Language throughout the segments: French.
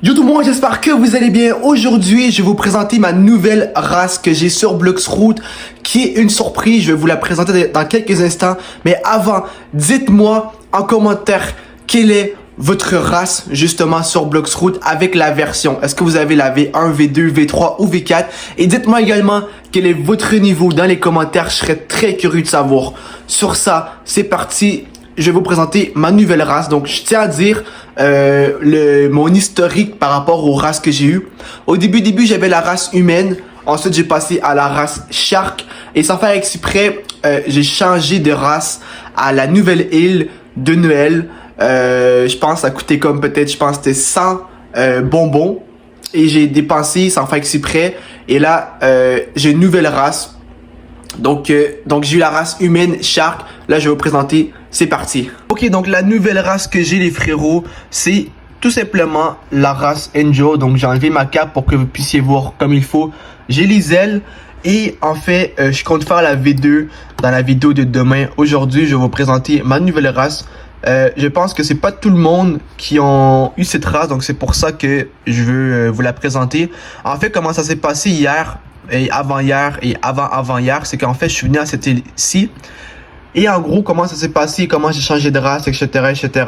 Yo tout le monde, j'espère que vous allez bien. Aujourd'hui, je vais vous présenter ma nouvelle race que j'ai sur Bloxroot, qui est une surprise. Je vais vous la présenter dans quelques instants. Mais avant, dites-moi en commentaire quelle est votre race justement sur Bloxroot avec la version. Est-ce que vous avez la V1, V2, V3 ou V4? Et dites-moi également quel est votre niveau dans les commentaires. Je serais très curieux de savoir. Sur ça, c'est parti. Je vais vous présenter ma nouvelle race. Donc, je tiens à dire mon historique par rapport aux races que j'ai eues. Au début, j'avais la race humaine. Ensuite, j'ai passé à la race shark. Et sans faire exprès, j'ai changé de race à la nouvelle île de Noël. Je pense que ça coûtait comme peut-être, c'était 100 bonbons. Et j'ai dépensé sans faire exprès. Et là, j'ai une nouvelle race. Donc j'ai eu la race humaine Shark. Là, je vais vous présenter. C'est parti. Ok, donc la nouvelle race que j'ai, les frérots, c'est tout simplement la race Angel. Donc j'ai enlevé ma cape pour que vous puissiez voir comme il faut. J'ai les ailes. Et en fait, je compte faire la V2 dans la vidéo de demain. Aujourd'hui, je vais vous présenter ma nouvelle race. Je pense que c'est pas tout le monde qui ont eu cette race. Donc c'est pour ça que je veux vous la présenter. En fait, comment ça s'est passé hier et avant-hier et avant-avant-hier, c'est qu'en fait, je suis venu à cette île-ci. Et en gros, comment ça s'est passé, comment j'ai changé de race, etc., etc.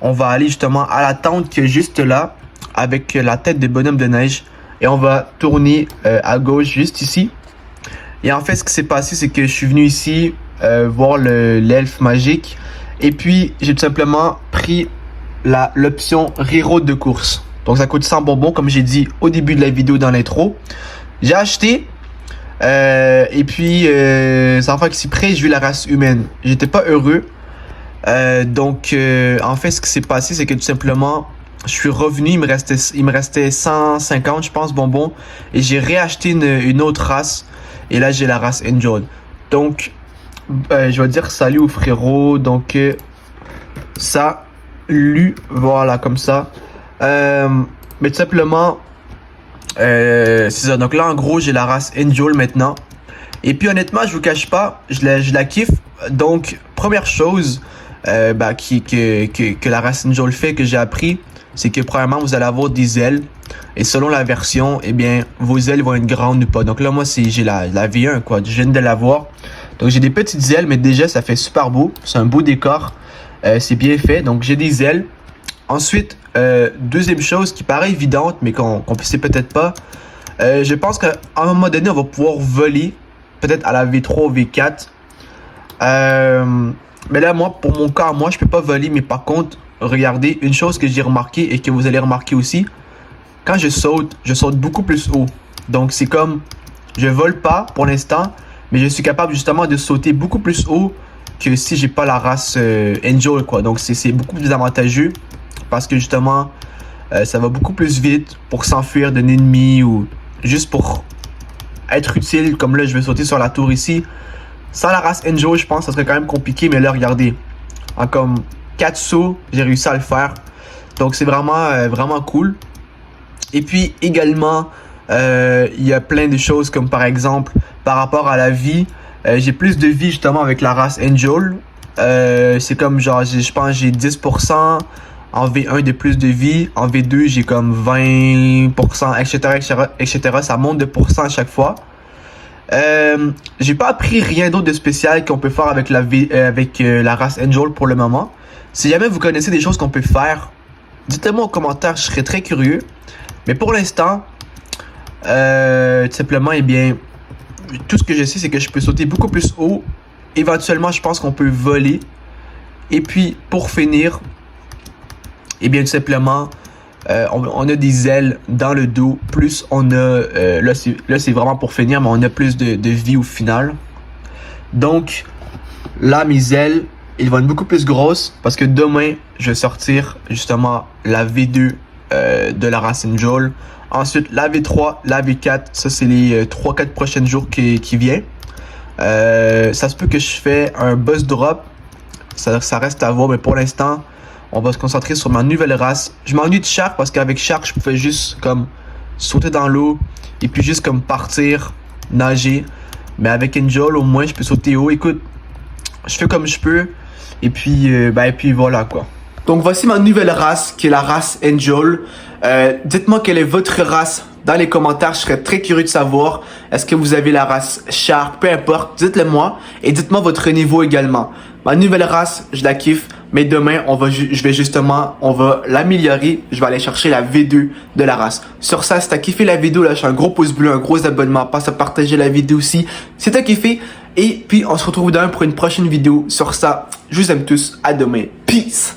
On va aller justement à la tente qui est juste là, avec la tête des bonhommes de neige. Et on va tourner à gauche, juste ici. Et en fait, ce qui s'est passé, c'est que je suis venu ici voir l'elfe magique. Et puis, j'ai tout simplement pris l'option reroad de course. Donc, ça coûte 100 bonbons, comme j'ai dit au début de la vidéo dans l'intro. J'ai acheté. Et puis, sans faire exprès, j'ai vu la race humaine. J'étais pas heureux. En fait, ce qui s'est passé, c'est que tout simplement, je suis revenu. Il me restait 150, je pense, bonbons. Et j'ai réacheté une autre race. Et là, j'ai la race Angel. Donc, je vais dire salut aux frérots. Donc, salut. Voilà, comme ça. Mais tout simplement, c'est ça. Donc là, en gros, j'ai la race Angel maintenant. Et puis, honnêtement, je vous cache pas, je la kiffe. Donc, première chose que la race Angel fait, que j'ai appris, c'est que premièrement, vous allez avoir des ailes. Et selon la version, eh bien, vos ailes vont être grandes ou pas. Donc là, moi, j'ai la V1, quoi. Je viens de l'avoir. Donc, j'ai des petites ailes, mais déjà, ça fait super beau. C'est un beau décor. C'est bien fait. Donc, j'ai des ailes. Ensuite, deuxième chose qui paraît évidente, mais qu'on sait peut-être pas. Je pense qu'à un moment donné, on va pouvoir voler. Peut-être à la V3 ou V4. Mais là, moi, pour mon cas, moi, je peux pas voler. Mais par contre, regardez, une chose que j'ai remarqué et que vous allez remarquer aussi. Quand je saute beaucoup plus haut. Donc, c'est comme, je vole pas pour l'instant, mais je suis capable justement de sauter beaucoup plus haut que si j'ai pas la race Angel, quoi. Donc, c'est beaucoup plus avantageux parce que justement, ça va beaucoup plus vite pour s'enfuir d'un ennemi ou juste pour être utile. Comme là, je vais sauter sur la tour ici. Sans la race Angel, je pense que ça serait quand même compliqué, mais là, regardez. En comme 4 sauts, j'ai réussi à le faire. Donc, c'est vraiment cool. Et puis également, il y a plein de choses comme par exemple, par rapport à la vie, j'ai plus de vie justement avec la race Angel. C'est comme genre, je pense j'ai 10% en V1 de plus de vie. En V2, j'ai comme 20%, etc. Ça monte de pourcents à chaque fois. J'ai pas appris rien d'autre de spécial qu'on peut faire avec la race Angel pour le moment. Si jamais vous connaissez des choses qu'on peut faire, dites-le moi en commentaire, je serais très curieux. Mais pour l'instant, tout simplement, eh bien, tout ce que je sais, c'est que je peux sauter beaucoup plus haut. Éventuellement, je pense qu'on peut voler. Et puis, pour finir, eh bien, tout simplement, on a des ailes dans le dos. Plus on a, là, c'est vraiment pour finir, mais on a plus de vie au final. Donc, là, mes ailes, elles vont être beaucoup plus grosses parce que demain, je vais sortir justement la V2 de la race Angel. Ensuite, la V3, la V4. Ça, c'est les 3-4 prochains jours qui viennent. Ça se peut que je fais un boss drop. Ça reste à voir, mais pour l'instant, on va se concentrer sur ma nouvelle race. Je m'ennuie de Shark parce qu'avec Shark, je pouvais juste comme sauter dans l'eau et puis juste comme partir, nager. Mais avec Angel, au moins, je peux sauter haut. Écoute, je fais comme je peux. Et puis voilà quoi. Donc voici ma nouvelle race qui est la race Angel. Dites-moi quelle est votre race dans les commentaires. Je serais très curieux de savoir. Est-ce que vous avez la race Shark? Peu importe, dites-le moi. Et dites-moi votre niveau également. Ma nouvelle race, je la kiffe. Mais demain, on va l'améliorer. Je vais aller chercher la V2 de la race. Sur ça, si t'as kiffé la vidéo, lâche un gros pouce bleu, un gros abonnement. Passe à partager la vidéo aussi si t'as kiffé. Et puis, on se retrouve demain pour une prochaine vidéo. Sur ça, je vous aime tous. À demain. Peace!